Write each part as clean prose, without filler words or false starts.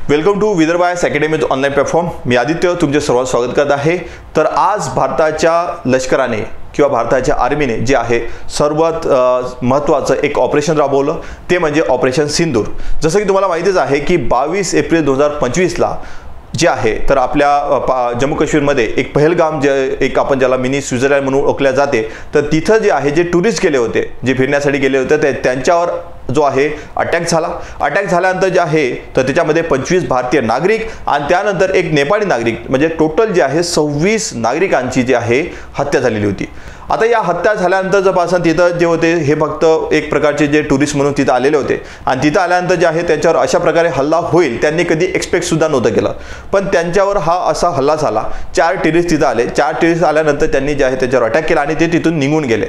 Welcome to Vidarbha IAS academy online platform. मी आदित्य तुमचे सर्वांचं स्वागत करत आहे. तर आज भारताच्या लष्कराने किंवा भारताच्या आर्मीने जे आहे सर्वात महत्त्वाचं एक ऑपरेशन राबवलं ते म्हणजे ऑपरेशन सिंदूर. जसं की तुम्हाला माहितीच आहे की 22 एप्रिल 2025ला जे आहे तर आपल्या जम्मू काश्मीरमध्ये एक पहलगाम जे एक आपण ज्याला मिनी स्वित्झर्लंड म्हणून ओळखल्या जाते, तर तिथं जे आहे जे टुरिस्ट गेले होते, जे फिरण्यासाठी गेले होते, ते त्यांच्यावर जो आहे अटॅक झाला. अटॅक झाल्यानंतर जे आहे तर त्याच्यामध्ये 25 भारतीय नागरिक आणि त्यानंतर एक नेपाळी नागरिक म्हणजे टोटल जे आहे 26 नागरिकांची जी आहे हत्या झालेली होती. आता या हत्या झाल्यानंतर जर पासून तिथं जे होते हे फक्त एक प्रकारचे जे टुरिस्ट म्हणून तिथं आलेले होते आणि तिथं आल्यानंतर जे आहे त्यांच्यावर अशा प्रकारे हल्ला होईल त्यांनी कधी एक्सपेक्ट सुद्धा नव्हतं केलं, पण त्यांच्यावर हा असा हल्ला झाला. 4 टेररिस्ट तिथं आले. 4 टेररिस्ट आल्यानंतर त्यांनी जे आहे त्याच्यावर अटॅक केला आणि ते तिथून निघून गेले.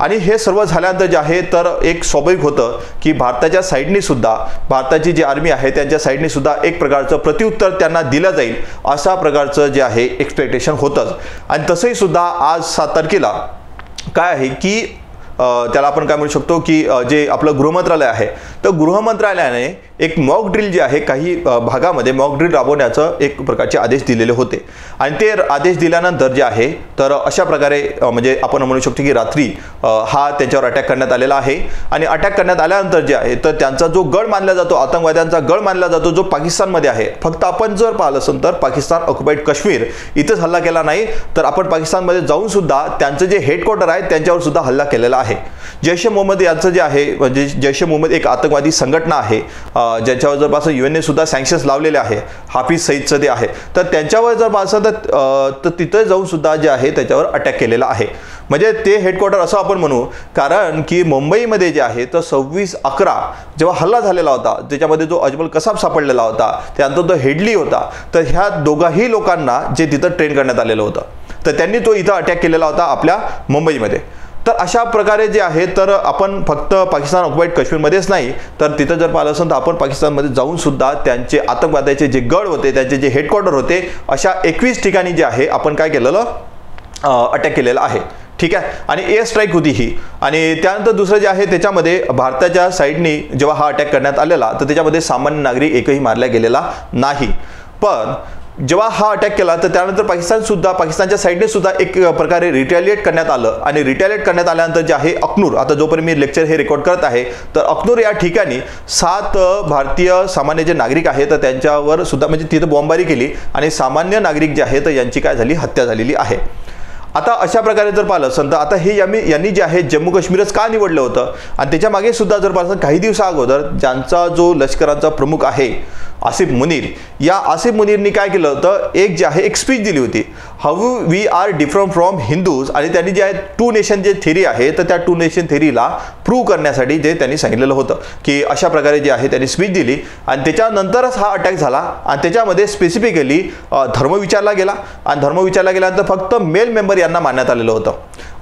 आणि हे सर्व झाल्यानंतर जे आहे तर एक स्वाभाविक होतं की भारताच्या साईडनी सुद्धा भारताची जी आर्मी आहे त्यांच्या साईडनी सुद्धा एक प्रकारचं प्रत्युत्तर त्यांना दिलं जाईल अशा प्रकारचं जे आहे एक्सपेक्टेशन होतंच. आणि तसंही सुद्धा आज 7 तारखेला काय आहे की त्याला आपण काय म्हणू शकतो की जे आपलं गृहमंत्रालय आहे तर गृहमंत्रालयाने एक मॉक ड्रिल जे आहे काही भागामध्ये मॉक ड्रिल राबवण्याचं एक प्रकारचे आदेश दिलेले होते. आणि ते आदेश दिल्यानंतर जे आहे तर अशा प्रकारे म्हणजे आपण म्हणू शकतो की रात्री हा त्यांच्यावर अटॅक करण्यात आलेला आहे. आणि अटॅक करण्यात आल्यानंतर जे आहे तर त्यांचा जो गड मानला जातो, आतंकवाद्यांचा गड मानला जातो जो पाकिस्तानमध्ये आहे. फक्त आपण जर पाहिलं असेल तर पाकिस्तान ऑक्युपाईड काश्मीर इथंच हल्ला केला नाही, तर आपण पाकिस्तानमध्ये जाऊन सुद्धा त्यांचं जे हेडक्वार्टर आहे त्यांच्यावर सुद्धा हल्ला केलेला आहे. जैश ए मोहम्मद यांचं जे आहे म्हणजे जैश ए मोहम्मद एक आतंकवादी संघटना आहे ज्यांच्यावर जर पासून युएनने सुद्धा सँक्शन्स लावलेले आहे. हाफिज सईदचं ते आहे, तर त्यांच्यावर जर पासून तर तिथं जाऊन सुद्धा जे आहे त्याच्यावर अटॅक केलेला आहे. म्हणजे ते हेडक्वार्टर असं आपण म्हणू, कारण की मुंबईमध्ये जे आहे तर 26/11 जेव्हा हल्ला झालेला होता त्याच्यामध्ये जो अजमल कसाब सापडलेला होता त्यानंतर तो हेडली होता, तर ह्या दोघाही लोकांना जे तिथं ट्रेन करण्यात आलेलं होतं तर त्यांनी तो इथं अटॅक केलेला होता आपल्या मुंबईमध्ये. तर अशा प्रकारे जे आहे तर आपण फक्त पाकिस्तान ऑक्युपाईड काश्मीरमध्येच नाही तर तिथं जर पाहिलं असेल तर आपण पाकिस्तानमध्ये जाऊन सुद्धा त्यांचे आतंकवाद्याचे जे गड होते त्यांचे जे हेडक्वार्टर होते अशा 21 ठिकाणी जे आहे आपण काय केलेलं अटॅक केलेलं आहे. ठीक आहे. आणि एअर स्ट्राईक होती ही. आणि त्यानंतर दुसरं जे आहे त्याच्यामध्ये भारताच्या साईडनी जेव्हा हा अटॅक करण्यात आलेला तर त्याच्यामध्ये सामान्य नागरिक एकही मारला गेलेला नाही. पण जेव्हा हा अटॅक केला तर त्यानंतर पाकिस्तानच्या साईडने सुद्धा एक प्रकारे रिटॅलिएट करण्यात आलं. आणि रिटॅलिएट करण्यात आल्यानंतर जे आहे अखनूर, आता जोपर्यंत मी लेक्चर हे रेकॉर्ड करत आहे तर अखनूर या ठिकाणी 7 भारतीय सामान्य जे नागरिक आहेत तर त्यांच्यावर सुद्धा म्हणजे तिथं बॉम्बारी केली आणि सामान्य नागरिक जे आहेत तर यांची काय झाली हत्या झालेली आहे. आता अशा प्रकारे जर पाहिलं असेल तर आता हे यांनी जे आहे जम्मू काश्मीरच का निवडलं होतं आणि त्याच्या मागे सुद्धा जर पाहिलं काही दिवसा अगोदर ज्यांचा जो लष्कराचा प्रमुख आहे आसिफ मुनीर, या आसिफ मुनीरनी काय केलं होतं एक जे आहे एक स्पीच दिली होती, how we are different from Hindus. आणि त्यांनी जे आहे 2 नेशन जे थेरी आहे तर त्या 2 नेशन थेरीला प्रूव्ह करण्यासाठी जे त्यांनी सांगितलेलं होतं की अशा प्रकारे जे आहे त्यांनी स्पीच दिली. आणि त्याच्यानंतरच हा अटॅक झाला. आणि त्याच्यामध्ये स्पेसिफिकली धर्म विचारला गेला आणि धर्म विचारला गेल्यानंतर फक्त मेल मेंबर यांना मानण्यात आलेलं होतं.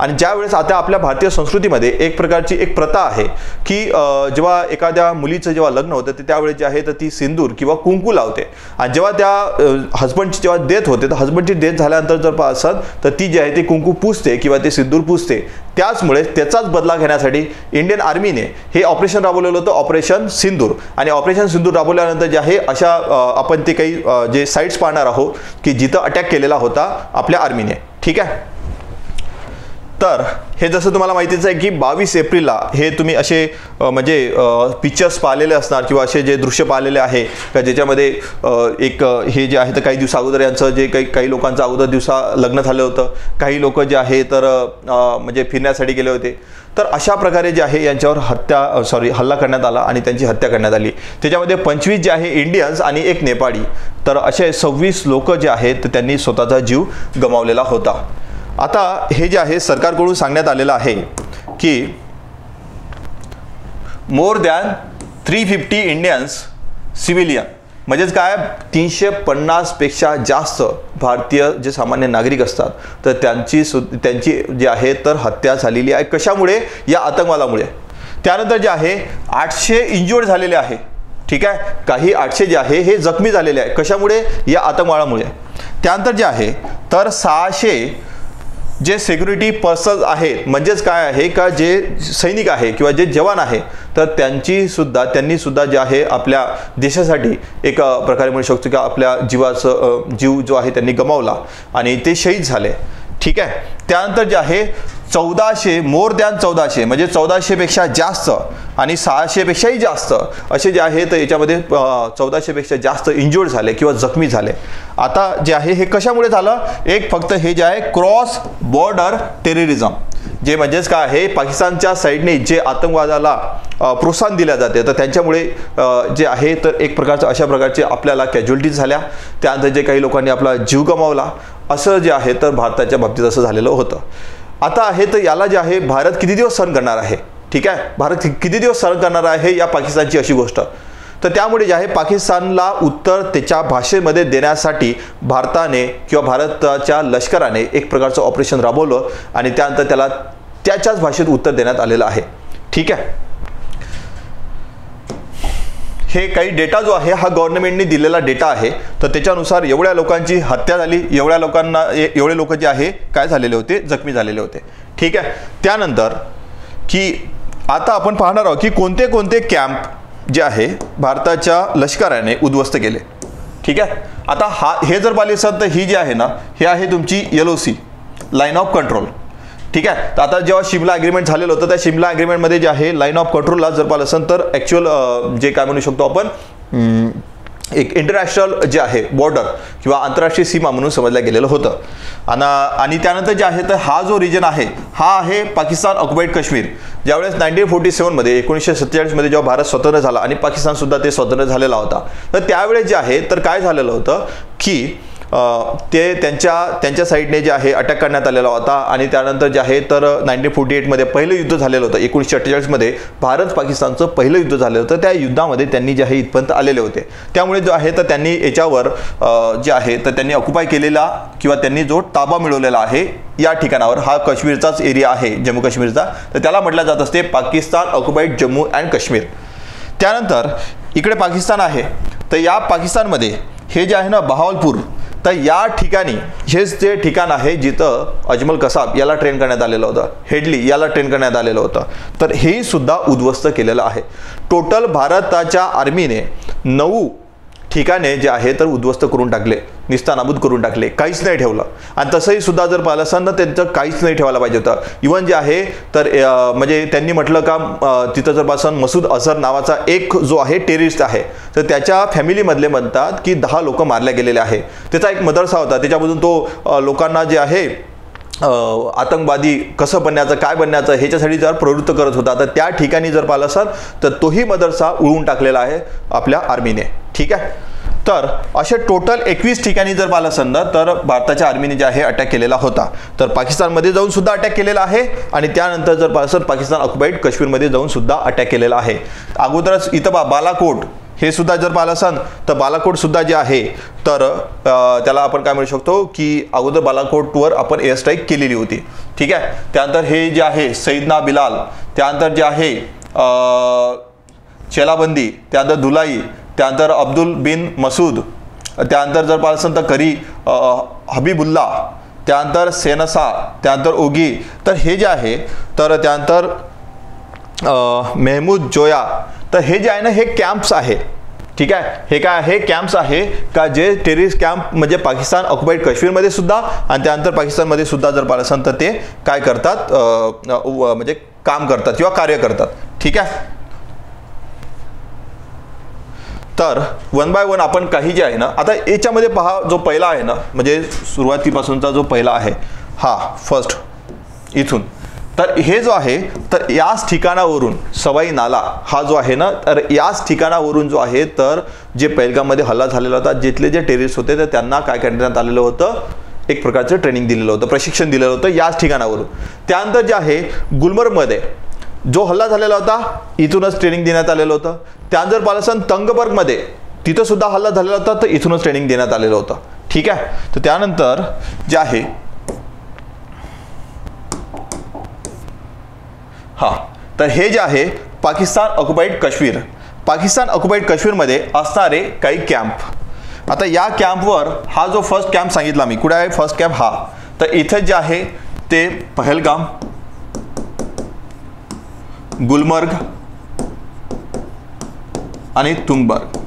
आणि ज्यावेळेस आता आपल्या भारतीय संस्कृतीमध्ये एक प्रकारची एक प्रथा आहे की जेव्हा एखाद्या मुलीचं जेव्हा लग्न होतं तर त्यावेळेस जे आहे तर ती सिंदूर किंवा कुंकू लावते. आणि जेव्हा त्या हजबंडची जेव्हा डेथ होते तर हजबंडची डेथ झाल्यानंतर जर पाहत तर ती जी आहे ती कुंकू पुसते किंवा ते सिंदूर पुसते. त्याचमुळे त्याचाच बदला घेण्यासाठी इंडियन आर्मीने हे ऑपरेशन राबवलेलं होतं ऑपरेशन सिंदूर. आणि ऑपरेशन सिंदूर राबवल्यानंतर जे आहे अशा आपण ते काही जे साईट्स पाहणार आहोत की जिथं अटॅक केलेला होता आपल्या आर्मीने. ठीक आहे. तर हे जसं तुम्हाला माहितीच आहे की 22 एप्रिलला हे तुम्ही असे म्हणजे पिक्चर्स पाहिलेले असणार किंवा असे जे दृश्य पाहिलेले आहे का ज्याच्यामध्ये एक हे जे आहे तर काही दिवसा अगोदर यांचं जे काही लोकांचं अगोदर दिवसा लग्न झालं होतं, काही लोक जे आहे तर म्हणजे फिरण्यासाठी गेले होते. तर अशा प्रकारे जे आहे यांच्यावर हल्ला करण्यात आला आणि त्यांची हत्या करण्यात आली. त्याच्यामध्ये 25 जे आहे इंडियन्स आणि एक नेपाळी, तर असे 26 लोक जे आहेत तर त्यांनी स्वतःचा जीव गमावलेला होता. आता हे जे आहे सरकारकडून सांगण्यात आलेलं आहे की मोर दॅन 350 इंडियन्स सिव्हिलियन म्हणजेच काय 350 पेक्षा जास्त भारतीय जे सामान्य नागरिक असतात तर त्यांची जी आहे तर हत्या झालेली आहे. कशामुळे? या आतंकवादामुळे. त्यानंतर जे आहे 800 इंज्युअर्ड झालेले आहे. ठीक आहे. काही 800 जे आहे हे जखमी झालेले आहे. कशामुळे? या आतंकवादामुळे. त्यानंतर जे आहे तर 600 जे सिक्युरिटी पर्सन्स आहेत, म्हणजेच काय आहे का जे सैनिक आहे किंवा जे जवान आहे, तर त्यांनी सुद्धा जे आहे आपल्या देशासाठी एक प्रकारे म्हणू शकतो की आपल्या जीव जो आहे त्यांनी गमावला आणि ते शहीद झाले. ठीक आहे. त्यानंतर जे आहे 1400 मोर दॅन 1400 म्हणजे 1400 पेक्षा जास्त आणि 600 पेक्षाही जास्त असे जे आहे तर याच्यामध्ये 1400 पेक्षा जास्त इंज्युर्ड झाले किंवा जखमी झाले. आता जे आहे हे कशामुळे झालं, एक फक्त हे जे आहे क्रॉस बॉर्डर टेररिझम, जे म्हणजेच काय आहे पाकिस्तानच्या साईडने जे आतंकवादाला प्रोत्साहन दिले जाते तर त्यांच्यामुळे जे आहे तर एक प्रकारचं अशा प्रकारचे आपल्याला कॅज्युअलिटीज झाल्या. त्यानंतर जे काही लोकांनी आपला जीव गमावला असं जे आहे तर भारताच्या बाबतीत असं झालेलं होतं. आता आहे तर याला जे आहे भारत किती दिवस सहन करणार आहे. ठीक आहे. भारत किती दिवस सहन करणार आहे या पाकिस्तानची अशी गोष्ट. तर त्यामुळे जे आहे पाकिस्तानला उत्तर त्याच्या भाषेमध्ये देण्यासाठी भारताने किंवा भारताच्या लष्कराने एक प्रकारचं ऑपरेशन राबवलं आणि त्यानंतर त्याला त्याच्याच भाषेत उत्तर देण्यात आलेलं आहे. ठीक आहे. हे काही डेटा जो आहे हा गव्हर्नमेंटने दिलेला डेटा आहे. तर त्याच्यानुसार एवढ्या लोकांची हत्या झाली, एवढे लोक जे आहे काय झालेले होते, जखमी झालेले होते. ठीक आहे. त्यानंतर की आता आपण पाहणार आहोत की कोणते कोणते कॅम्प जे आहे भारताच्या लष्कराने उद्ध्वस्त केले. ठीक आहे. आता हे जर पाहिले असेल तर ही जी आहे ना हे आहे तुमची LOC लाईन ऑफ कंट्रोल. ठीक आहे. तर आता जेव्हा शिमला अग्रीमेंट झालेलं होतं त्या शिमला अग्रीमेंटमध्ये जे आहे लाईन ऑफ कंट्रोलला जर पाहिलं असेल तर ॲक्च्युअल जे काय म्हणू शकतो आपण एक इंटरनॅशनल जे आहे बॉर्डर किंवा आंतरराष्ट्रीय सीमा म्हणून समजलं गेलेलं होतं. आणि त्यानंतर जे आहे तर हा जो रिजन आहे हा आहे पाकिस्तान ऑक्युपाइड काश्मीर. ज्यावेळेस 1947 मध्ये 1947 मध्ये जेव्हा भारत स्वतंत्र झाला आणि पाकिस्तान सुद्धा ते स्वतंत्र झालेला होता तर त्यावेळेस जे आहे तर काय झालेलं होतं की ते त्यांच्या साईडने जे आहे अटॅक करण्यात आलेला होता आणि त्यानंतर जे आहे तर 1948 मध्ये पहिलं युद्ध झालेलं होतं. 1948 मध्ये भारत पाकिस्तानचं पहिलं युद्ध झालेलं होतं. त्या युद्धामध्ये त्यांनी जे आहे इथपर्यंत आलेले होते. त्यामुळे जो आहे तर त्यांनी याच्यावर जे आहे तर त्यांनी ऑक्युपाय केलेला किंवा त्यांनी जो ताबा मिळवलेला आहे या ठिकाणावर, हा काश्मीरचाच एरिया आहे जम्मू काश्मीरचा, तर त्याला म्हटलं जात असते पाकिस्तान ऑक्युपाइड जम्मू अँड काश्मीर. त्यानंतर इकडे पाकिस्तान आहे तर या पाकिस्तानमध्ये हे जे आहे ना बहावलपूर, तर या ठिकाणी हेच जे ठिकाण आहे जिथं अजमल कसाब याला ट्रेन करण्यात आलेलं होतं, हेडली याला ट्रेन करण्यात आलेलं होतं, तर हे सुद्धा उद्ध्वस्त केलेलं आहे. टोटल भारताच्या आर्मीने 9 ठिकाणे जे आहे तर उद्ध्वस्त करून टाकले, निस्तानाबूत करून टाकले, काहीच नाही ठेवलं. आणि तसंही सुद्धा जर पाहिलं असेल ना त्यांचं काहीच नाही ठेवायला पाहिजे होतं. इव्हन जे आहे तर म्हणजे त्यांनी म्हटलं का तिथं जर पासून मसूद अझहर नावाचा एक जो आहे टेररिस्ट आहे तर त्याच्या फॅमिलीमधले म्हणतात की 10 लोक मारले गेलेले आहे. त्याचा एक मदरसा होता, त्याच्यामधून तो लोकांना जे आहे आतंकवादी कसं बनण्याचं काय बनण्याचं ह्याच्यासाठी जर प्रवृत्त करत होता. तर त्या ठिकाणी जर पाहिलं असेल तर तोही मदरसा उडवून टाकलेला आहे आपल्या आर्मीने. ठीक आहे. तर असे टोटल 21 ठिकाणी जर पाहिलं असेल ना तर भारताच्या आर्मीने जे आहे अटॅक केलेला होता. तर पाकिस्तानमध्ये जाऊन सुद्धा अटॅक केलेला आहे आणि त्यानंतर जर पाहिलं असेल पाकिस्तान ऑक्युपाइड काश्मीरमध्ये जाऊन सुद्धा अटॅक केलेला आहे. अगोदरच इथं बालाकोट हे सुद्धा जर पाहिलं असेल तर बालाकोट सुद्धा जे आहे तर त्याला आपण काय म्हणू शकतो की अगोदर बालाकोटवर आपण एअर स्ट्राईक केलेली होती. ठीक आहे. त्यानंतर हे जे आहे सईदना बिलाल, त्यानंतर जे आहे चेलाबंदी, त्यानंतर दुलाई, त्यानंतर अब्दुल बिन मसूद, त्यानंतर जर पाहिलं असेल तर करी हबीबुल्ला, त्यानंतर सेनसा, त्यानंतर ओगी, तर हे जे आहे तर त्यानंतर मेहमूद जोया, तर हे जे आहे ना हे कॅम्प्स आहे. ठीक आहे. हे काय आहे कॅम्प्स आहे का जे टेररिस्ट कॅम्प म्हणजे पाकिस्तान ऑक्युपाइड काश्मीरमध्ये सुद्धा आणि त्यानंतर पाकिस्तानमध्ये सुद्धा जर पाहिलं असेल तर ते काय करतात म्हणजे काम करतात किंवा कार्य करतात. ठीक आहे. तर 1 बाय 1 आपण काही जे आहे ना आता याच्यामध्ये पहा, जो पहिला आहे ना म्हणजे सुरुवातीपासूनचा जो पहिला आहे हा फर्स्ट इथून, तर हे जो आहे तर याच ठिकाणावरून सवाई नाला हा जो आहे ना तर याच ठिकाणावरून जो आहे तर जे पहलगाममध्ये हल्ला झालेला होता, जिथले जे टेररिस्ट होते तर त्यांना काय करण्यात आलेलं होतं, एक प्रकारचं ट्रेनिंग दिलेलं होतं, प्रशिक्षण दिलेलं होतं याच ठिकाणावरून. त्यानंतर जे आहे गुलमर्गमध्ये जो हल्ला झालेला होता इथूनच ट्रेनिंग देण्यात आलेलं होतं. त्यानंतर पालसन तंगबर्गमध्ये तिथं सुद्धा हल्ला झालेला होता तर इथूनच ट्रेनिंग देण्यात आलेलं होतं. ठीक आहे. तर त्यानंतर जे आहे तर हे जे आहे पाकिस्तान ऑक्युपाइड काश्मीर, पाकिस्तान ऑक्युपाइड काश्मीरमध्ये असणारे काही कॅम्प. आता या कॅम्पवर हा जो फर्स्ट कॅम्प सांगितला मी, कुठे आहे फर्स्ट कॅम्प हा, तर इथे जे आहे ते पहलगाम, गुलमर्ग आणि तुंगबर्ग.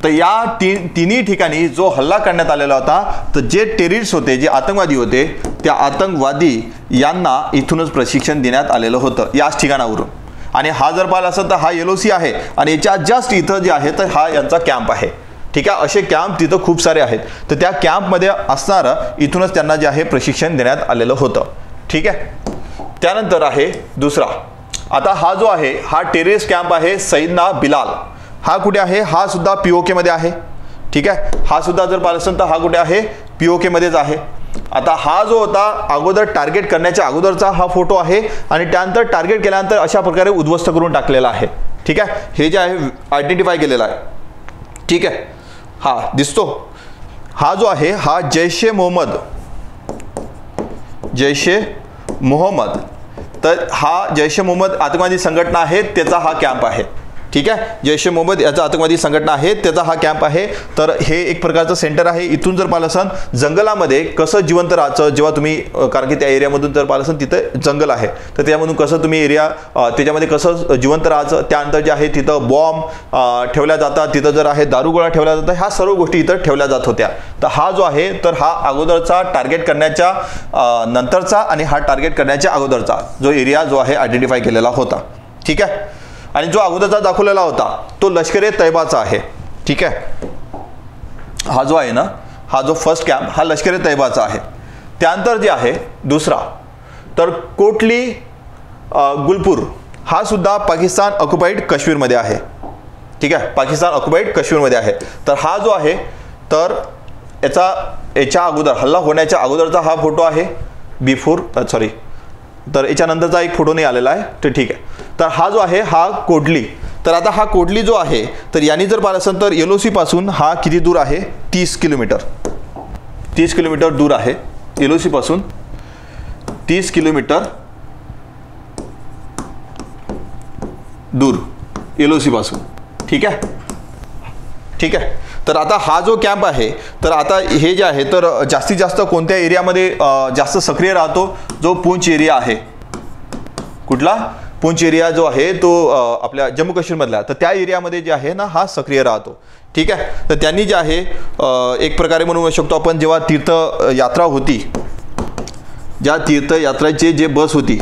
तर या तिन्ही ठिकाणी जो हल्ला करण्यात आलेला होता, तर जे टेररिस्ट होते, जे आतंकवादी होते, त्या आतंकवादी यांना इथूनच प्रशिक्षण देण्यात आलेलं होतं याच ठिकाणावरून. आणि हा जर पाहिला असेल तर हा LOC आहे आणि याच्या जस्ट इथं जे आहे तर हा यांचा कॅम्प आहे. ठीक आहे, असे कॅम्प तिथं खूप सारे आहेत. तर त्या कॅम्पमध्ये असणारं इथूनच त्यांना जे आहे प्रशिक्षण देण्यात आलेलं होतं. ठीक आहे. त्यानंतर आहे दुसरा. आता हा जो आहे हा टेररिस्ट कॅम्प आहे सैयदना बिलाल. हा कुठे आहे? हा सुद्धा POK मध्ये आहे. ठीक आहे, हा सुद्धा जर पाहिलं असेल तर हा कुठे आहे? POK मध्येच आहे. आता हा जो होता अगोदर टार्गेट करण्याच्या अगोदरचा हा फोटो आहे आणि त्यानंतर टार्गेट केल्यानंतर अशा प्रकारे उद्ध्वस्त करून टाकलेला आहे. ठीक आहे, हे जे आहे आयडेंटिफाय केलेला आहे. ठीक आहे, हा दिसतो. हा जो आहे हा जैश-ए मोहम्मद. तर हा जैश-ए मोहम्मद आतंकवादी संघटना आहे, त्याचा हा कॅम्प आहे. ठीक आहे, जैश-ए मोहम्मद याचा आतंकवादी संघटना आहे, त्याचा हा कॅम्प आहे. तर हे एक प्रकारचं सेंटर आहे. इथून जर पाहिलं असेल जंगलामध्ये कसं जिवंत राहायचं, जेव्हा तुम्ही, कारण की त्या एरियामधून जर पाहिलं असेल तिथं जंगल आहे, तर त्यामधून कसं तुम्ही त्याच्यामध्ये कसं जिवंत राहायचं, त्यानंतर जे आहे तिथं बॉम्ब ठेवल्या जातात, तिथं जर आहे दारुगोळा ठेवला जातात, ह्या सर्व गोष्टी इथं ठेवल्या जात होत्या. तर हा जो आहे तर हा अगोदरचा टार्गेट करण्याच्या नंतरचा आणि हा टार्गेट करण्याच्या अगोदरचा जो एरिया जो आहे आयडेंटिफाय केलेला होता. ठीक आहे, आणि जो अगोदरचा दाखवलेला होता तो लष्कर-ए-तैयबाचा आहे. ठीक आहे, हा जो आहे ना, हा जो फर्स्ट कॅम्प हा लष्कर-ए-तैयबाचा आहे. त्यानंतर जे आहे दुसरा तर कोटली गुलपूर, हा सुद्धा पाकिस्तान ऑक्युपाईड काश्मीरमध्ये आहे. ठीक आहे, पाकिस्तान ऑक्युपाईड काश्मीरमध्ये आहे. तर हा जो आहे तर याच्या अगोदर हल्ला होण्याच्या अगोदरचा हा फोटो आहे. तर याच्यानंतरचा एक फोटो नाही आलेला आहे. तर ठीक आहे, तर हा जो आहे हा कोडली. तर आता हा कोडली जो आहे तर यांनी जर पाहिलं असेल तर LOC पासून हा किती दूर आहे? 30 किलोमीटर. 30 किलोमीटर दूर आहे LOC पासून. 30 किलोमीटर दूर LOC पासून. ठीक आहे. ठीक आहे, तर आता हा जो कॅम्प आहे तर आता हे जे आहे तर जास्तीत जास्त कोणत्या एरियामध्ये जास्त सक्रिय राहतो? जो पूंछ एरिया आहे. कुठला? पूंछ एरिया जो आहे तो आपल्या जम्मू काश्मीरमधला. तर त्या एरियामध्ये जे आहे ना हा सक्रिय राहतो. ठीक आहे, तर त्यांनी जे आहे एक प्रकारे म्हणू शकतो आपण, जेव्हा तीर्थयात्रा होती, ज्या तीर्थयात्रेची जे बस होती,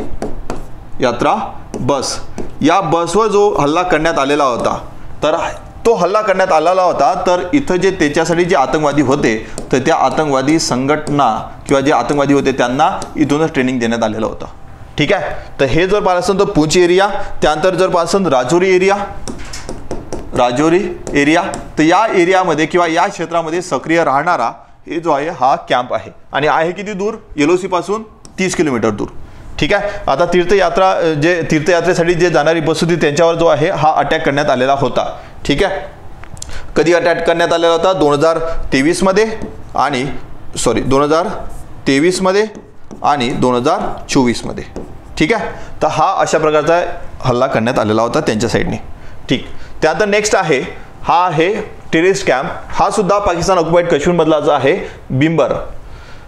यात्रा बस, या बसवर जो हल्ला करण्यात आलेला होता तर तो हल्ला करण्यात आलेला होता. तर इथं जे त्याच्यासाठी जे आतंकवादी होते तर त्या आतंकवादी संघटना किंवा जे आतंकवादी होते त्यांना इथूनच ट्रेनिंग देण्यात आलेलं होतं. ठीक आहे, तर हे जर पाहिलं असेल तर पूंछ एरिया. त्यानंतर जर पाहिलं असेल राजौरी एरिया, तर या एरियामध्ये किंवा या क्षेत्रामध्ये सक्रिय राहणारा हे जो आहे हा कॅम्प आहे. आणि आहे किती दूर? LOC पासून 30 किलोमीटर दूर. ठीक आहे, आता तीर्थयात्रेसाठी जे जाणारी बस होती त्यांच्यावर जो आहे हा अटॅक करण्यात आलेला होता. ठीक आहे, कधी अटॅक करण्यात आलेला होता? 2023 मध्ये आणि 2024 मध्ये. ठीक आहे, तर हा अशा प्रकारचा हल्ला करण्यात आलेला होता त्यांच्या साईडने. ठीक, त्यानंतर नेक्स्ट आहे हा आहे टेररिस्ट कॅम्प. हा सुद्धा पाकिस्तान ऑक्युपाईड काश्मीरमधला जो आहे बिंबर.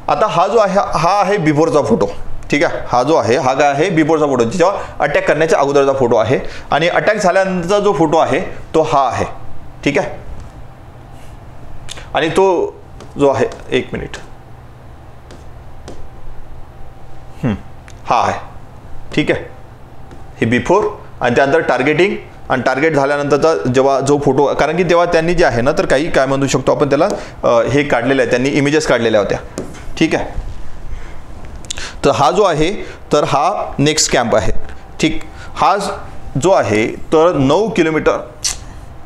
आता हा जो आहे हा आहे बिफोरचा फोटो. ठीक आहे, हा जो आहे हा काय आहे? बिफोरचा फोटो, ज्याच्यावर अटॅक करण्याच्या अगोदरचा फोटो आहे. आणि अटॅक झाल्यानंतरचा जो फोटो आहे तो हा आहे. ठीक आहे, आणि तो जो आहे, एक मिनिट, हा आहे. ठीक आहे, हे बिफोर आणि त्यानंतर टार्गेटिंग आणि टार्गेट झाल्यानंतरचा जेव्हा जो फोटो, कारण की तेव्हा त्यांनी जे आहे ना तर काही काय म्हणू शकतो आपण त्याला हे काढलेलं आहे, त्यांनी इमेजेस काढलेल्या होत्या. ठीक आहे, तर हा जो आहे तर हा नेक्स्ट कॅम्प आहे. ठीक, हा जो आहे तर 9 किलोमीटर,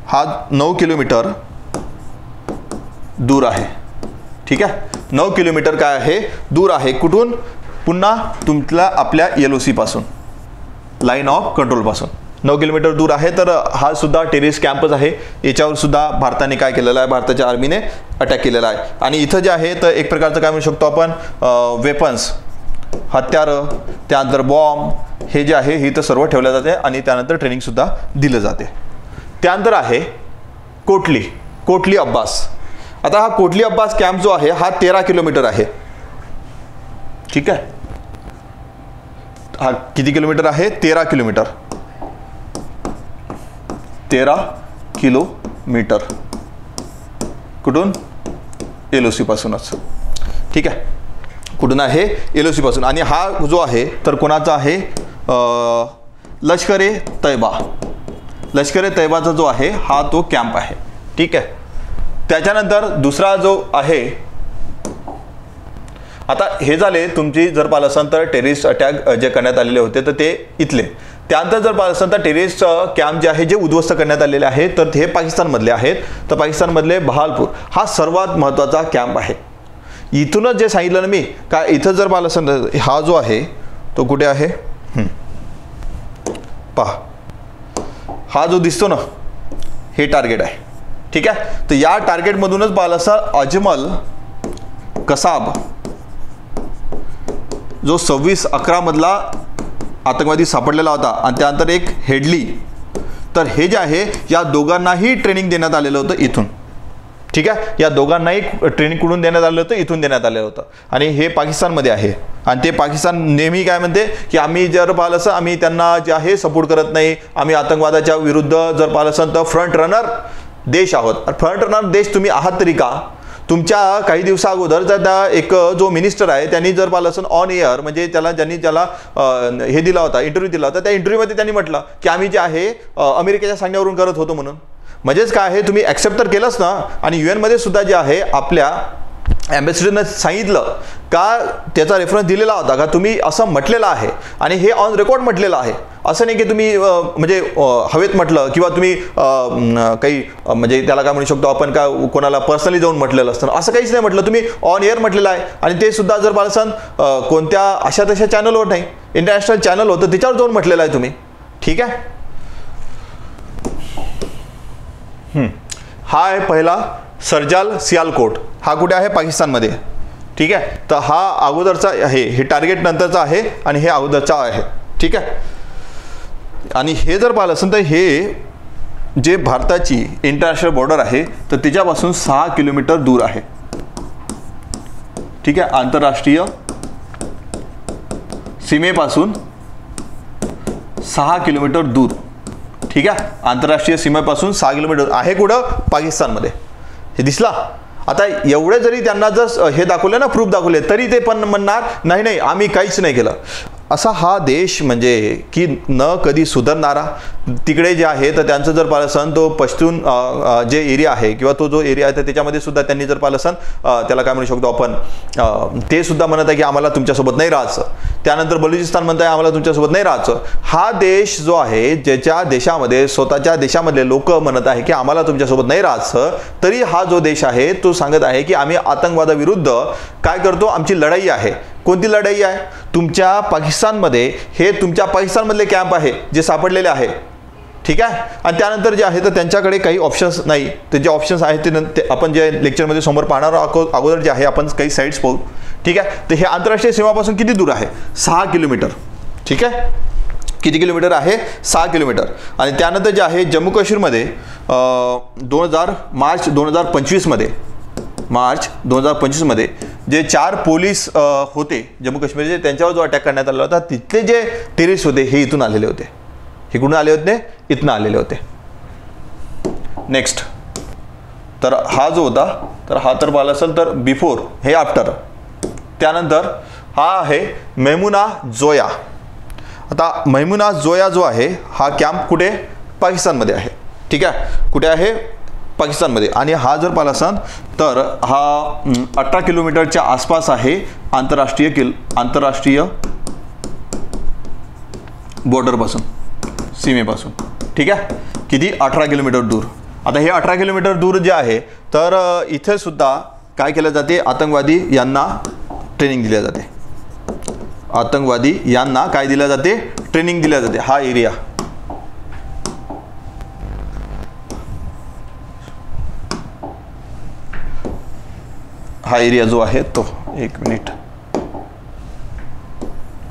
हा 9 किलोमीटर दूर आहे. ठीक आहे, 9 किलोमीटर काय आहे? दूर आहे. कुठून? पुन्हा तुमच्या आपल्या LOC पासून, लाईन ऑफ कंट्रोल पासून 9 किलोमीटर दूर आहे. तर हा सुद्धा टेररिस्ट कॅम्पच आहे. याच्यावर सुद्धा भारताने काय केलेलं आहे? भारताच्या आर्मीने अटॅक केलेला आहे. आणि इथं जे आहे तर एक प्रकारचं काय म्हणू शकतो आपण, वेपन्स, हत्यारं, त्यानंतर बॉम्ब, हे जे आहे हे इथं सर्व ठेवलं जाते आणि त्यानंतर ट्रेनिंग सुद्धा दिलं जाते. त्यानंतर आहे कोटली अब्बास. आता हा कोटली अब्बास कॅम्प जो आहे हा 13 किलोमीटर आहे. ठीक आहे, हा किती किलोमीटर आहे? 13 किलोमीटर. 13 किलोमीटर कुठून? LOC पासूनच. ठीक आहे, कुठून आहे? LOC पासून. आणि हा जो आहे तर कोणाचा आहे? लष्कर ए तैयबा. लष्कर ए तैयबाचा जो आहे हा तो कॅम्प आहे. ठीक आहे. त्याच्यानंतर दुसरा जो आहे, आता हे झाले तुमची जर पाहिलं असेल तर टेररिस्ट अटॅक जे करण्यात आलेले होते तर ते इथले. त्यानंतर जर पाहिलं असेल तर टेररिस्ट कॅम्प जे आहे जे उद्ध्वस्त करण्यात आलेले आहेत तर हे पाकिस्तानमधले आहेत. तर पाकिस्तानमधले बहालपूर हा सर्वात महत्त्वाचा कॅम्प आहे. इथूनच जे सांगितलं ना मी का इथं जर पाहिलं असेल तर हा जो आहे तो कुठे आहे? पहा, हा जो दिसतो ना हे टार्गेट आहे. ठीक आहे. तर या टार्गेटमधूनच पाहिलं असं अजमल कसाब जो 26/11 मधला आतंकवादी सापडलेला होता आणि त्यानंतर एक हेडली, तर हे जे आहे या दोघांनाही ट्रेनिंग देण्यात आलेलं होतं इथून. ठीक आहे. या दोघांनाही ट्रेनिंग कुठून देण्यात आलं होतं? इथून देण्यात आलेलं होतं. आणि हे पाकिस्तानमध्ये आहे. आणि ते पाकिस्तान नेहमी काय म्हणते की आम्ही जर पाहिलं असं आम्ही त्यांना जे आहे सपोर्ट करत नाही, आम्ही आतंकवादाच्या विरुद्ध जर पाहिलं असं तर फ्रंट रनर देश आहोत. फ्रंट रनर देश तुम्ही आहात तरी का? तुमच्या काही दिवसा अगोदर त्या एक जो मिनिस्टर आहे त्यांनी जर पाहिलं असं ऑन एअर म्हणजे ज्यांनी त्याला हे दिला होता, इंटरव्ह्यू दिला होता, त्या इंटरव्ह्यूमध्ये त्यांनी म्हटलं की आम्ही जे आहे अमेरिकेच्या सांगण्यावरून करत होतो म्हणून. म्हणजेच काय आहे, तुम्ही ॲक्सेप्ट तर केलंच ना. आणि UN मध्ये सुद्धा जे आहे आपल्या ॲम्बॅसिडरनं सांगितलं का त्याचा रेफरन्स दिलेला होता का तुम्ही असं म्हटलेलं आहे आणि हे ऑन रेकॉर्ड म्हटलेलं आहे. असं नाही की तुम्ही म्हणजे हवेत म्हटलं किंवा तुम्ही काही म्हणजे त्याला काय म्हणू शकतो आपण का कोणाला पर्सनली जाऊन म्हटलेलं असतं, असं काहीच नाही म्हटलं. तुम्ही ऑन एअर म्हटलेलं आहे. आणि ते सुद्धा जर पालसन कोणत्या अशा तशा चॅनलवर नाही, इंटरनॅशनल चॅनल होतं त्याच्यावर जाऊन म्हटलेलं आहे तुम्ही. ठीक आहे. हा आहे पहिला सर्जाल सियालकोट. हा कुठे आहे? पाकिस्तानमध्ये. ठीक आहे. तर हा अगोदरचा आहे, हे टार्गेट नंतरचा आहे आणि हे अगोदरचा आहे. ठीक आहे. आणि हे जर पाहिलं असेल तर हे जे भारताची इंटरनॅशनल बॉर्डर आहे तर त्याच्यापासून 6 किलोमीटर दूर आहे. ठीक आहे. आंतरराष्ट्रीय सीमेपासून 6 किलोमीटर दूर. ठीक आहे. आंतरराष्ट्रीय सीमेपासून 6 किलोमीटर आहे. कुठं? पाकिस्तानमध्ये. हे दिसला. आता एवढे जरी त्यांना जर हे दाखवले ना, प्रूफ दाखवले, तरी ते पण म्हणणार नाही नाही आम्ही काहीच नाही केलं. असा हा देश म्हणजे की न कधी सुधारणारा. तिकडे जे आहे तर त्यांचं जर पाहिलं असेल तो पश्तून जे एरिया आहे किंवा तो जो एरिया आहे तर त्याच्यामध्ये सुद्धा त्यांनी जर पाहिलं असेल त्याला काय म्हणू शकतो आपण, ते सुद्धा म्हणत आहे की आम्हाला तुमच्यासोबत नाही राहायचं. त्यानंतर बलुचिस्तान म्हणत आहे आम्हाला तुमच्यासोबत नाही राहायचं. हा देश जो आहे ज्याच्या देशामध्ये स्वतःच्या देशामधले लोक म्हणत आहे की आम्हाला तुमच्यासोबत नाही राहायचं, तरी हा जो देश आहे तो सांगत आहे की आम्ही आतंकवादाविरुद्ध काय करतो, आमची लढाई आहे. कोणती लढाई आहे? तुमच्या पाकिस्तानमध्ये हे तुमच्या पाकिस्तानमधले कॅम्प आहे जे सापडलेले आहे. ठीक आहे. आणि त्यानंतर जे आहे तर त्यांच्याकडे काही ऑप्शन्स नाही. ते जे ऑप्शन्स आहेत ते आपण जे लेक्चरमध्ये समोर पाहणार अगोदर जे आहे आपण काही साईट्स पाहू. ठीक आहे. तर हे आंतरराष्ट्रीय सीमापासून किती दूर आहे? 6 किलोमीटर. ठीक आहे. किती किलोमीटर आहे? 6 किलोमीटर. आणि त्यानंतर जे आहे जम्मू काश्मीरमध्ये मार्च 2025 मध्ये जे 4 पोलीस होते जम्मू काश्मीरचे त्यांच्यावर जो अटॅक करण्यात आला होता तिथले जे टेररिस्ट होते हे इथून आलेले होते. हे कुठून आले होते? इथून आलेले होते. नेक्स्ट तर हा जो होता तर हा तर पाहिला असेल तर बिफोर, हे आफ्टर. त्यानंतर हा आहे मेमुना जोया. आता मेमुना जोया जो आहे हा कॅम्प कुठे? पाकिस्तानमध्ये आहे. ठीक आहे. कुठे आहे? पाकिस्तानमध्ये. आणि हा जर पाहिला असाल तर हा 18 किलोमीटरच्या आसपास आहे आंतरराष्ट्रीय बॉर्डरपासून, सीमेपासून. ठीक आहे. किती? 18 किलोमीटर दूर. आता हे 18 किलोमीटर दूर जे आहे तर इथे सुद्धा काय केलं जाते? आतंकवादी यांना ट्रेनिंग दिल्या जाते. आतंकवादी यांना काय दिल्या जाते? ट्रेनिंग दिल्या जाते. हा एरिया जो आहे तो, एक मिनिट,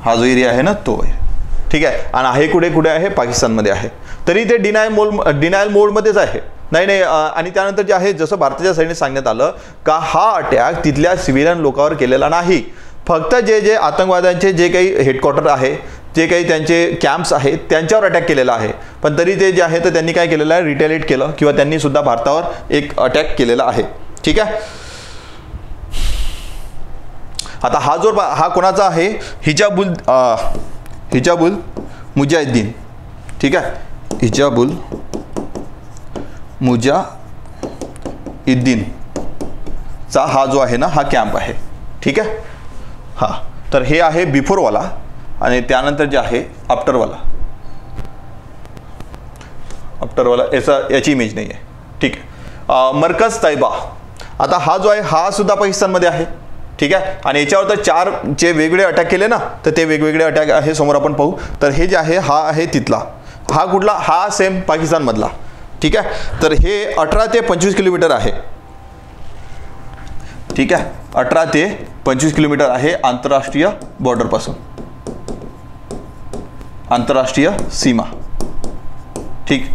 हा जो एरिया आहे ना तो आहे. ठीक आहे. आणि आहे कुठे आहे? पाकिस्तानमध्ये आहे. तरी ते डिनायल मोडमध्येच आहे. नाही. आणि त्यानंतर जे आहे जसं भारताच्या साईडने सांगण्यात आलं का हा अटॅक तिथल्या सिव्हिलियन लोकांवर केलेला नाही, फक्त जे आतंकवाद्यांचे जे काही हेडक्वार्टर आहे जे काही त्यांचे कॅम्प्स आहेत त्यांच्यावर अटॅक केलेला आहे, पण तरी ते जे आहे तर त्यांनी काय केलेलं आहे, रिटेलिएट केलं किंवा त्यांनी सुद्धा भारतावर एक अटॅक केलेला आहे. ठीक आहे. आता हा कोणाचा आहे, हिजाबुल मुजाहिद्दीन. ठीक आहे, हिजाबुल मुजाहिद्दीन चा हा जो आहे ना हा कॅम्प आहे. ठीक आहे. हां, तर हे आहे बिफोरवाला आणि त्यानंतर जे आहे आफ्टरवाला याची इमेज नाही आहे. ठीक आहे. मरकज तैयबा, आता हा जो आहे हा सुद्धा पाकिस्तानमध्ये आहे. ठीक आहे. आणि याच्यावर तर 4 जे वेगवेगळे अटॅक केले ना, तर ते वेगवेगळे अटॅक आहे समोर आपण पाहू. तर हे जे आहे हा आहे तिथला, हा कुठला, हा सेम पाकिस्तानमधला. ठीक आहे. तर हे 18 ते 25 किलोमीटर आहे. ठीक आहे, 18 ते 25 किलोमीटर आहे आंतरराष्ट्रीय बॉर्डरपासून, आंतरराष्ट्रीय सीमा. ठीक.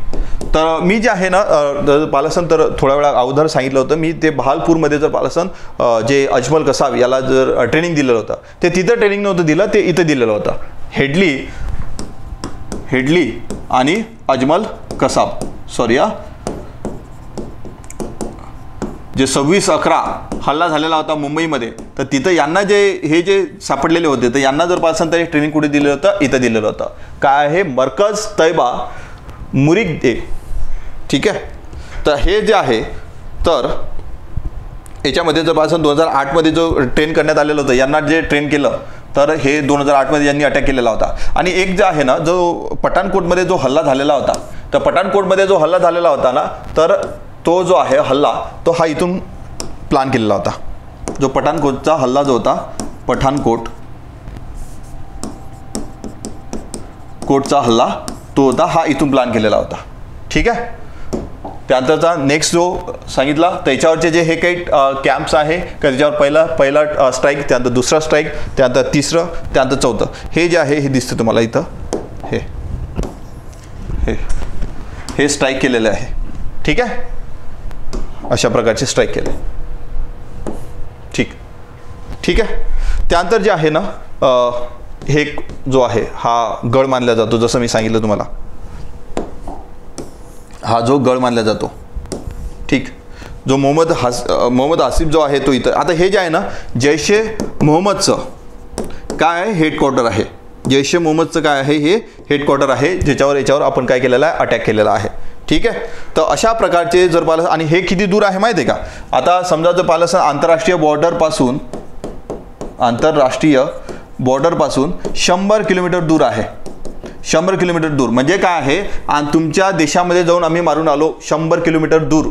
तर मी जे आहे ना पालासन तर थोड्या वेळा अगोदर सांगितलं होतं मी, ते बहालपूरमध्ये जर पालासन जे अजमल कसाब याला जर ट्रेनिंग दिलेलं होतं ते तिथं ट्रेनिंग नव्हतं दिलं, ते इथं दिलेलं होतं. हेडली आणि अजमल कसाब, सॉरी जे 26/11 हल्ला झालेला होता मुंबईमध्ये, तर तिथं यांना हे जे सापडलेले होते तर यांना जर पासन तरी ट्रेनिंग कुठे दिलेलं होतं, इथं दिलेलं होतं. काय आहे, मरकज तैयबा मुरिद्दे. ठीक आहे. तर हे जे आहे तर याच्यामध्ये जर पासन 2008 मध्ये जो ट्रेन करण्यात आलेलं होतं, यांना जे ट्रेन केलं तर हे 2008 मध्ये यांनी अटॅक केलेला होता. आणि एक जे आहे ना जो पठाणकोटमध्ये जो हल्ला झालेला होता, तर पठाणकोटमध्ये जो हल्ला झालेला होता ना, तर तो जो आहे हल्ला तो हा इथून प्लॅन केलेला होता. जो पठाणकोटचा हल्ला जो होता, पठाणकोटचा हल्ला तो होता हा इथून प्लॅन केलेला होता. ठीक आहे. त्यानंतरचा नेक्स्ट जो सांगितला त्याच्यावरचे जे हे काही कॅम्प्स आहे, त्याच्यावर पहिला स्ट्राईक, त्यानंतर दुसरा स्ट्राईक, त्यानंतर तिसरं, त्यानंतर चौथं. हे जे आहे हे दिसतं तुम्हाला इथं, हे स्ट्राईक केलेलं आहे. ठीक आहे, अशा प्रकारचे स्ट्राईक केले. ठीक आहे. त्यानंतर जे आहे ना हे जो आहे हा गड मानला जातो, जसं मी सांगितलं तुम्हाला, हा जो गड मानला जातो. ठीक. जो मोहम्मद आसिफ जो आहे तो इथं. आता हे जे आहे ना जैशे मोहम्मदचं काय आहे, हेडक्वार्टर आहे. जैशे मोहम्मदचं काय आहे, हे हेडक्वार्टर आहे, याच्यावर आपण काय केलेलं आहे, अटॅक केलेला आहे. ठीक आहे. तर अशा प्रकारचे जर पाहिलं, आणि हे किती दूर आहे माहिती आहे का, आता समजा जर पाहिलं आंतरराष्ट्रीय बॉर्डरपासून 100 किलोमीटर दूर आहे. 100 किलोमीटर दूर म्हणजे काय आहे, आणि तुमच्या देशामध्ये जाऊन आम्ही मारून आलो 100 किलोमीटर दूर,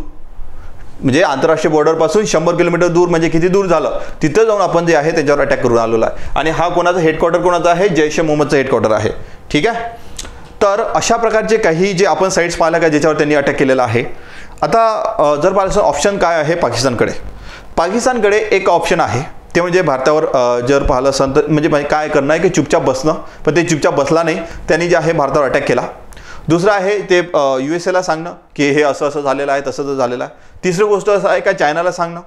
म्हणजे आंतरराष्ट्रीय बॉर्डरपासून 100 किलोमीटर दूर म्हणजे किती दूर झालं, तिथं जाऊन आपण जे आहे त्याच्यावर अटॅक करून आलेला आहे. आणि हा कोणाचा हेडक्वार्टर कोणाचा आहे, जैश ए मोहम्मदचं हेडक्वार्टर आहे. ठीक आहे. तर अशा प्रकारचे काही जे आपण साईट्स पाहिल्या का ज्याच्यावर त्यांनी अटॅक केलेला आहे. आता जर पाहिलं ऑप्शन काय आहे पाकिस्तानकडे एक ऑप्शन आहे, ते म्हणजे भारतावर जर पाहिलं असेल तर म्हणजे काय करणं आहे की चुपचाप बसणं, पण ते चुपचाप बसला नाही, त्यांनी जे आहे भारतावर अटॅक केला. दुसरं आहे ते USA ला सांगणं की हे असं असं झालेलं आहे, तसं झालेलं आहे. तिसरी गोष्ट असं आहे का चायनाला सांगणं.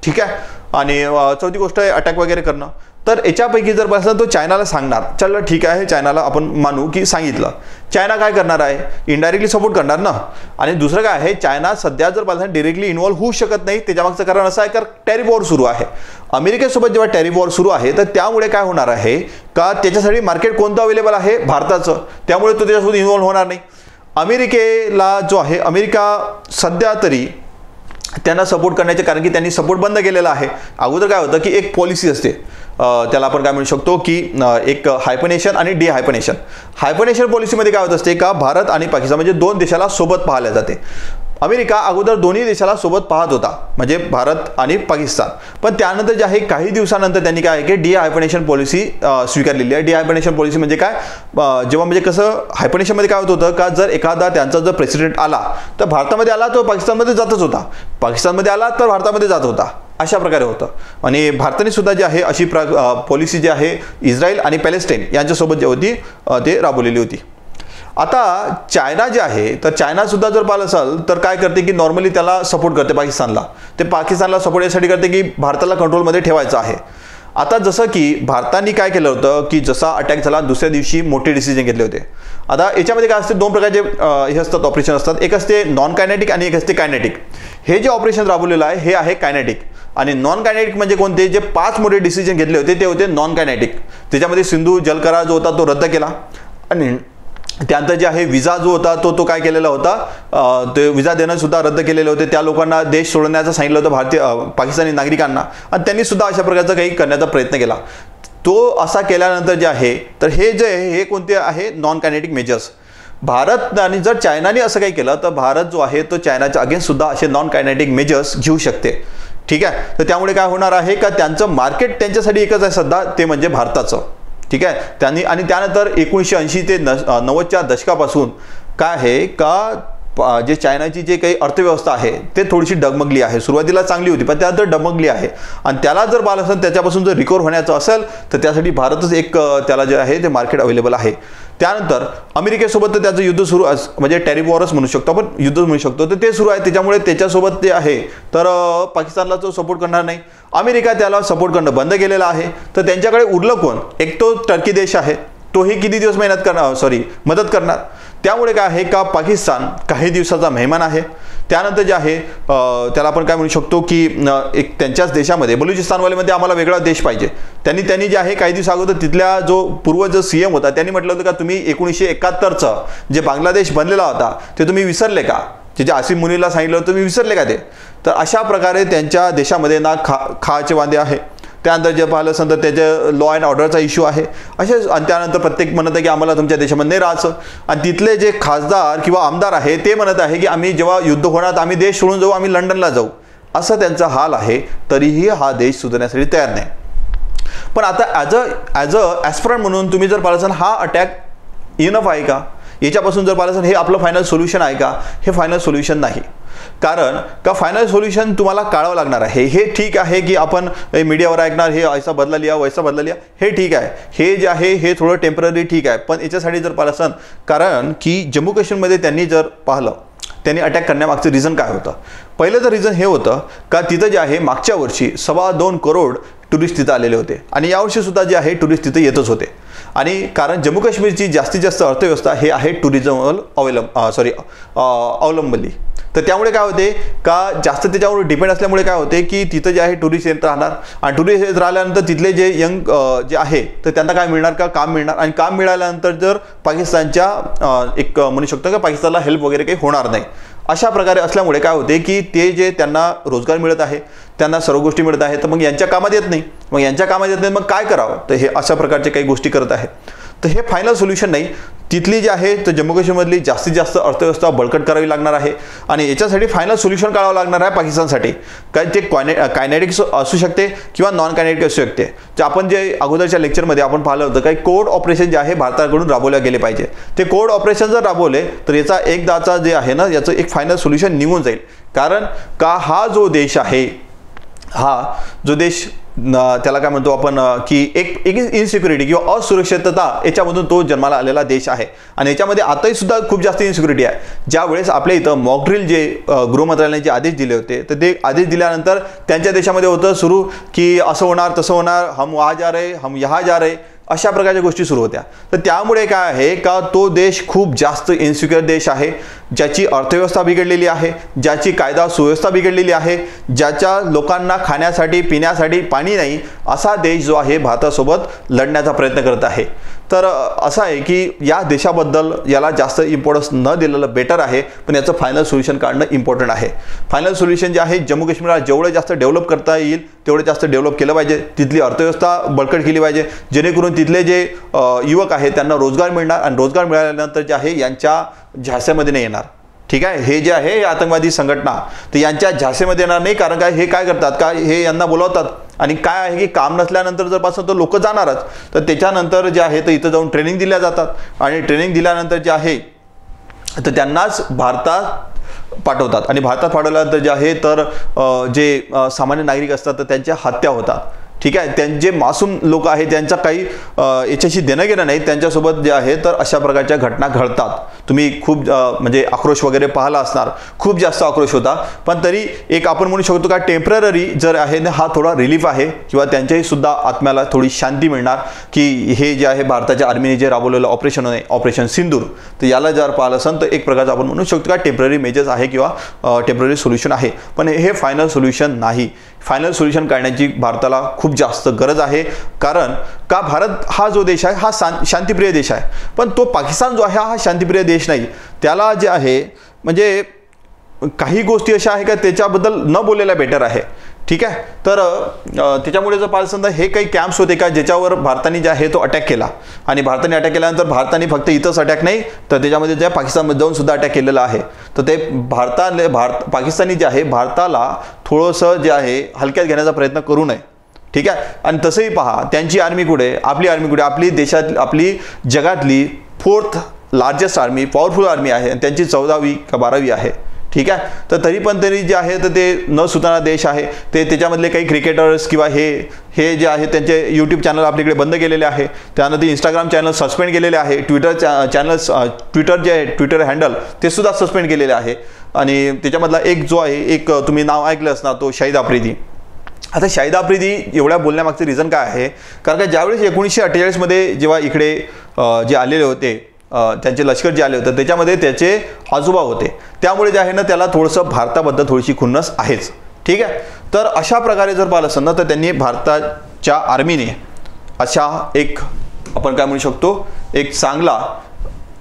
ठीक आहे. आणि चौथी गोष्ट आहे अटॅक वगैरे करणं. तर याच्यापैकी जर पाहिलं तो चायनाला सांगणार, चल ठीक आहे, चायनाला आपण मानू की सांगितलं. चायना काय करणार आहे, इनडायरेक्टली सपोर्ट करणार ना. आणि दुसरं काय आहे, चायना सध्या जर पाहिलं डायरेक्टली इन्व्हॉल्व होऊ शकत नाही. त्याच्यामागचं कारण असं आहे का टॅरिफ वॉर सुरू आहे अमेरिकेसोबत. जेव्हा टॅरिफ वॉर सुरू आहे तर त्यामुळे काय होणार आहे का त्याच्यासाठी मार्केट कोणतं अवेलेबल आहे, भारताचं, त्यामुळे तो त्याच्यासोबत इन्व्हॉल्व होणार नाही. अमेरिकेला जो आहे, अमेरिका सध्या तरी त्यांना सपोर्ट करण्याचे, कारण की त्यांनी सपोर्ट बंद केलेला आहे. अगोदर काय होतं की एक पॉलिसी असते, त्याला आपण काय म्हणू शकतो की एक हायपनेशन आणि डिहायपनेशन. हायपनेशन पॉलिसीमध्ये काय होत असते का भारत आणि पाकिस्तान म्हणजे दोन देशाला सोबत पाहायला जाते. अमेरिका अगोदर दोन्ही देशाला सोबत पाहत होता, म्हणजे भारत आणि पाकिस्तान. पण त्यानंतर जे आहे काही दिवसानंतर त्यांनी काय आहे की डिहायपनेशन पॉलिसी स्वीकारलेली आहे. डिहायपनेशन पॉलिसी म्हणजे काय, जेव्हा म्हणजे कसं हायपनेशनमध्ये काय होत होतं का जर एखादा त्यांचा जर प्रेसिडेंट आला तर भारतामध्ये आला तो पाकिस्तानमध्ये जातच होता, पाकिस्तानमध्ये आला तर भारतामध्ये जात होता, अशा प्रकारे होतं. आणि भारताने सुद्धा जे आहे अशी पॉलिसी जी आहे इस्रायल आणि पॅलेस्टाईन यांच्यासोबत जी होती ते राबवलेली होती. आता चायना जे आहे तर चायना सुद्धा जर पाहिलं असेल तर काय करते की नॉर्मली त्याला सपोर्ट करते पाकिस्तानला. ते पाकिस्तानला सपोर्ट यासाठी करते की भारताला कंट्रोलमध्ये ठेवायचं आहे. आता जसं की भारताने काय केलं होतं की जसा अटॅक झाला दुसऱ्या दिवशी मोठे डिसिजन घेतले होते. आता याच्यामध्ये काय असते, दोन प्रकारचे हे असतात, ऑपरेशन असतात. एक असते नॉन कायनेटिक आणि एक असते कायनेटिक. हे जे ऑपरेशन राबवलेलं आहे हे आहे कायनेटिक. आणि नॉन कायनेटिक म्हणजे कोणते, जे 5 मोठे डिसिजन घेतले होते ते होते नॉन कायनेटिक. त्याच्यामध्ये सिंधू जलकरार जो होता तो रद्द केला, आणि त्यानंतर जे आहे विजा जो होता तो काय केलेला होता, ते विजा देणं सुद्धा रद्द केलेले होते. त्या लोकांना देश सोडण्याचं सांगितलं होतं पाकिस्तानी नागरिकांना, आणि त्यांनी सुद्धा अशा प्रकारचा काही करण्याचा प्रयत्न केला. तो असा केल्यानंतर जे आहे तर हे जे आहे हे कोणते आहे, नॉन कायनेटिक मेजर्स. भारत आणि जर चायनाने असं काही केलं तर भारत जो आहे तो चायनाच्या अगेन्स्ट सुद्धा असे नॉन कायनेटिक मेजर्स घेऊ शकते. ठीक आहे. तर त्यामुळे काय होणार आहे का, त्यांचं मार्केट त्यांच्यासाठी एकच आहे सध्या, ते म्हणजे भारताचं. ठीक आहे. त्यांनी आणि त्यानंतर 1980 ते 90च्या दशकापासून काय आहे का, जे चायनाची जे काही अर्थव्यवस्था आहे ते थोडीशी डगमगली आहे. सुरुवातीला चांगली होती पण त्यानंतर डगमगली आहे, आणि त्याला जर पाहिलं असेल त्याच्यापासून जर रिकवर होण्याचं असेल तर त्यासाठी भारतच एक त्याला जे आहे ते मार्केट अवेलेबल आहे. त्यानंतर अमेरिकेसोबत तर त्याचं युद्ध सुरू, म्हणजे टॅरिफ वॉरच म्हणू शकतो आपण, युद्ध म्हणू शकतो, तर ते सुरू आहे. त्याच्यामुळे त्याच्यासोबत ते आहे तर पाकिस्तानला तो सपोर्ट करणार नाही. अमेरिका त्याला सपोर्ट करणं बंद केलेलं आहे. तर त्यांच्याकडे उरलं कोण, एक तो टर्की देश आहे, तोही किती दिवस मदत करणार. त्यामुळे काय आहे का, पाकिस्तान काही दिवसाचा मेहमान आहे. त्यानंतर जे आहे त्याला आपण काय म्हणू शकतो की एक त्यांच्याच देशामध्ये बलुचिस्तानवालेमध्ये आम्हाला वेगळा देश पाहिजे. त्यांनी जे आहे काही दिवस अगोदर तिथल्या जो पूर्व जो CM होता त्यांनी म्हटलं होतं का तुम्ही 1971चं जे बांगलादेश बनलेला होता ते तुम्ही विसरले का, जे आसिम मुनीला सांगितलं होतं तुम्ही विसरले का ते. तर अशा प्रकारे त्यांच्या देशामध्ये ना खाचे वांदे आहे. त्यानंतर जे पाहिलं असेल तर त्याचे लॉ अँड ऑर्डरचा इश्यू आहे असे. आणि त्यानंतर प्रत्येक म्हणत आहे की आम्हाला तुमच्या देशामध्ये नाही राहायचं, आणि तिथले जे खासदार किंवा आमदार आहे ते म्हणत आहे की आम्ही जेव्हा युद्ध होणार आम्ही देश सोडून जाऊ, आम्ही लंडनला जाऊ, असं त्यांचा हाल आहे. तरीही हा देश सुधारण्यासाठी तयार नाही. पण आता ॲज अ ॲस्पिरंट म्हणून तुम्ही जर पाहिलं हा अटॅक इनफ आहे का, याच्यापासून जर पाहिलं हे आपलं फायनल सोल्युशन आहे का, हे फायनल सोल्युशन नाही. कारण का फायनल सोल्युशन तुम्हाला काढावं लागणार आहे. हे ठीक आहे की आपण मीडियावर ऐकणार हे ऐसा बदला लिया वैसा बदला लिया, हे ठीक आहे, हे जे आहे हे थोडं टेम्पररी ठीक आहे. पण याच्यासाठी जर पाहिलं असेल, कारण की जम्मू काश्मीरमध्ये त्यांनी जर पाहिलं त्यांनी अटॅक करण्यामागचं रिझन काय होतं. पहिलं तर रिझन हे होतं का तिथं जे आहे मागच्या वर्षी 2.25 करोड टुरिस्ट तिथं आलेले होते, आणि यावर्षी सुद्धा जे आहे टुरिस्ट तिथं येतच होते. आणि कारण जम्मू काश्मीरची जास्तीत जास्त अर्थव्यवस्था हे आहे टुरिझमवर अवलंबली. तर त्यामुळे काय होते का, जास्त त्याच्यावर डिपेंड असल्यामुळे काय होते की तिथं जे आहे टुरिस्ट येत राहणार, आणि टुरिस्ट येत राहिल्यानंतर तिथले जे यंग जे आहे तर त्यांना काय मिळणार का, काम मिळणार. आणि काम मिळाल्यानंतर जर पाकिस्तानच्या एक म्हणू शकतो का पाकिस्तानला हेल्प वगैरे काही होणार नाही. अशा प्रकारे असल्यामुळे काय होते की ते जे त्यांना रोजगार मिळत आहे, त्यांना सर्व गोष्टी मिळत आहेत, तर मग यांच्या कामात येत नाही. मग यांच्या कामात येत नाही मग काय करावं, तर हे अशा प्रकारचे काही गोष्टी करत आहेत. तर हे फायनल सोल्युशन नाही. तिथली जी आहे तर जम्मू काश्मीरमधली जास्तीत जास्त अर्थव्यवस्था बळकट करावी लागणार आहे, आणि याच्यासाठी फायनल सोल्युशन काढावं लागणार आहे पाकिस्तानसाठी. काय ते कायनेटिक्स असू शकते किंवा नॉन कायनेटिक असू शकते. जे आपण जे अगोदरच्या लेक्चरमध्ये आपण पाहिलं होतं काही कोड ऑपरेशन जे आहे भारताकडून राबवले गेले पाहिजे. ते कोड ऑपरेशन जर राबवले तर याचा एकदाचा जे आहे ना याचं एक फायनल सोल्युशन निघून जाईल. कारण का हा जो देश आहे, हा जो देश त्याला काय म्हणतो आपण की एक इनसिक्युरिटी किंवा असुरक्षितता याच्यामधून तो जन्माला आलेला देश आहे. आणि याच्यामध्ये आताही सुद्धा खूप जास्त इनसिक्युरिटी आहे. ज्या वेळेस आपल्या इथं मॉकड्रिल जे गृहमंत्रालयाने जे आदेश दिले होते तर ते आदेश दिल्यानंतर त्यांच्या देशामध्ये होतं सुरू की असं होणार तसं होणार, हम वहाँ जा रहे हम यहाँ जा रहे, अशा प्रकारच्या गोष्टी सुरू होत्या. तर त्यामुळे काय आहे का तो देश खूप जास्त इन्सिक्युअर देश आहे, ज्याची अर्थव्यवस्था बिघडलेली आहे, ज्याची कायदा सुव्यवस्था बिघडलेली आहे, ज्याच्या लोकांना खाण्यासाठी पिण्यासाठी पाणी नाही, असा देश जो आहे भारतासोबत लढण्याचा प्रयत्न करत आहे. तर असं आहे की या देशाबद्दल याला जास्त इम्पॉर्टन्स न दिलेलं बेटर आहे, पण याचं फायनल सोल्युशन काढणं इम्पॉर्टंट आहे. फायनल सोल्युशन जे आहे जम्मू काश्मीरला जेवढं जास्त डेव्हलप करता येईल तेवढं जास्त डेव्हलप केलं पाहिजे. तिथली अर्थव्यवस्था बळकट केली पाहिजे, जेणेकरून तिथले जे युवक आहेत त्यांना रोजगार मिळणार, आणि रोजगार मिळाल्यानंतर जे आहे यांच्या झासेमध्ये नाही येणार. ठीक आहे, हे जे आहे आतंकवादी संघटना तर यांच्या झासेमध्ये येणार नाही. कारण काय हे काय करतात का, हे यांना बोलवतात, आणि काय आहे की काम नसल्यानंतर जर पासून तर लोक जाणारच. तर त्याच्यानंतर जे आहे तर इथं जाऊन ट्रेनिंग दिल्या जातात, आणि ट्रेनिंग दिल्यानंतर जे आहे तर त्यांनाच भारतात पाठवतात, आणि भारतात पाठवल्यानंतर जे आहे तर जे सामान्य नागरिक असतात तर त्यांच्या हत्या होतात. ठीक आहे, त्यांचे मासूम लोक आहेत त्यांचा काही याच्याशी देणं घेणं नाही, त्यांच्यासोबत जे आहे तर अशा प्रकारच्या घटना घडतात. तुम्ही खूप म्हणजे आक्रोश वगैरे पाहिला असणार, खूप जास्त आक्रोश होता, पण तरी एक आपण म्हणू शकतो का टेम्पररी जर आहे ना हा थोडा रिलीफ आहे किंवा त्यांच्याही सुद्धा आत्म्याला थोडी शांती मिळणार की हे जे आहे भारताच्या आर्मीने जे राबवलेलं ऑपरेशन आहे ऑपरेशन सिंदूर, तर याला जर पाहिलं असेल तर एक प्रकारचं आपण म्हणू शकतो का टेम्पररी मेजर्स आहे किंवा टेम्पररी सोल्युशन आहे, पण हे फायनल सोल्युशन नाही. फायनल सोल्युशन करण्याची भारताला खूप जास्त गरज आहे. कारण का भारत हा जो देश आहे हा शांतिप्रिय देश आहे, पण तो पाकिस्तान जो आहे हा शांतिप्रिय देश नाही. त्याला जे आहे म्हणजे काही गोष्टी अशा आहे का त्याच्याबद्दल न बोललेल्या बेटर आहे. ठीक आहे, तर त्याच्यामुळे जर पाहिलं समजा हे काही कॅम्प्स होते का ज्याच्यावर भारताने जे आहे तो अटॅक केला, आणि भारताने अटॅक केल्यानंतर भारताने फक्त इथंच अटॅक नाही तर त्याच्यामध्ये ज्या पाकिस्तानमध्ये जाऊन सुद्धा अटॅक केलेला आहे, तर ते पाकिस्तानी जे आहे भारताला थोडंसं जे आहे हलक्यात घेण्याचा प्रयत्न करू नये. ठीक आहे, आणि तसंही पहा त्यांची आर्मी कुठे, आपली आर्मी कुठे, आपली देशात आपली जगातली 4th largest army powerful army आहे आणि त्यांची 14वी का 12वी आहे. ठीक आहे, तर तरी जे आहे तर ते न सुताना देश आहे. ते त्याच्यामधले काही क्रिकेटर्स किंवा हे जे आहे त्यांचे यूट्यूब चॅनल आपल्याकडे बंद केलेले आहे, त्यानंतर इंस्टाग्राम चॅनल सस्पेंड केलेले आहे, ट्विटर जे आहे ट्विटर हँडल ते सुद्धा सस्पेंड केलेले आहे. आणि त्याच्यामधला एक जो आहे एक तुम्ही नाव ऐकलं असणार तो शाहिद आफ्रिदी. आता शाहिद आफ्रिदी एवढ्या बोलण्यामागचं रिझन काय आहे, कारण का ज्यावेळेस 1948 मध्ये जेव्हा इकडे जे आलेले होते त्यांचे लष्कर जे आले होते त्याच्यामध्ये त्याचे आजोबा होते, त्यामुळे जे आहे ना त्याला थोडंसं भारताबद्दल थोडीशी खुन्नस आहेच. ठीक आहे, तर अशा प्रकारे जर पाहिलं असेल ना तर त्यांनी भारताच्या आर्मीने अशा एक आपण काय म्हणू शकतो एक चांगला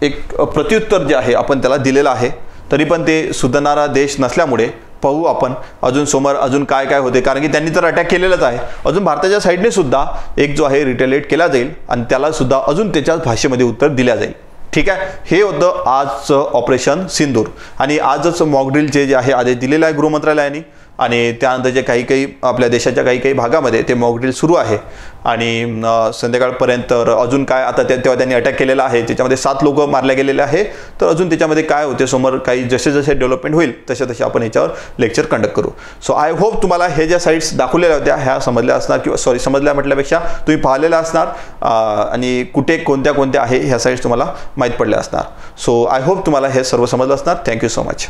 एक प्रत्युत्तर जे आहे आपण त्याला दिलेलं आहे. तरी पण ते सुधारणारा देश नसल्यामुळे पाहू आपण अजून समोर अजून काय काय होते, कारण की त्यांनी तर अटॅक केलेलाच आहे. अजून भारताच्या साईडने सुद्धा एक जो आहे रिटेलिएट केला जाईल आणि त्याला सुद्धा अजून त्याच्याच भाषेमध्ये उत्तर दिल्या जाईल. ठीक आहे, हे होतं आजचं ऑपरेशन सिंदूर. आणि आजच मॉकड्रिलचे जे आहे आदेश दिलेला आहे गृह मंत्रालयाने, आणि त्यानंतर जे काही आपल्या देशाच्या काही भागामध्ये ते मॉकड्रिल सुरू आहे. आणि संध्याकाळपर्यंत अजून काय आता तेव्हा त्यांनी अटॅक केलेला आहे त्याच्यामध्ये 7 लोक मारले गेलेले आहे. तर अजून त्याच्यामध्ये काय होते समोर काही जसे जसे डेव्हलपमेंट होईल तसे आपण याच्यावर लेक्चर कंडक्ट करू. सो आय होप तुम्हाला हे ज्या साईट्स दाखवलेल्या होत्या ह्या समजल्या असणार, किंवा समजल्या म्हटल्यापेक्षा तुम्ही पाहिलेल्या असणार, आणि कुठे कोणत्या आहे ह्या साईट्स तुम्हाला माहीत पडल्या असणार. सो आय होप तुम्हाला हे सर्व समजलं असणार. Thank you so much.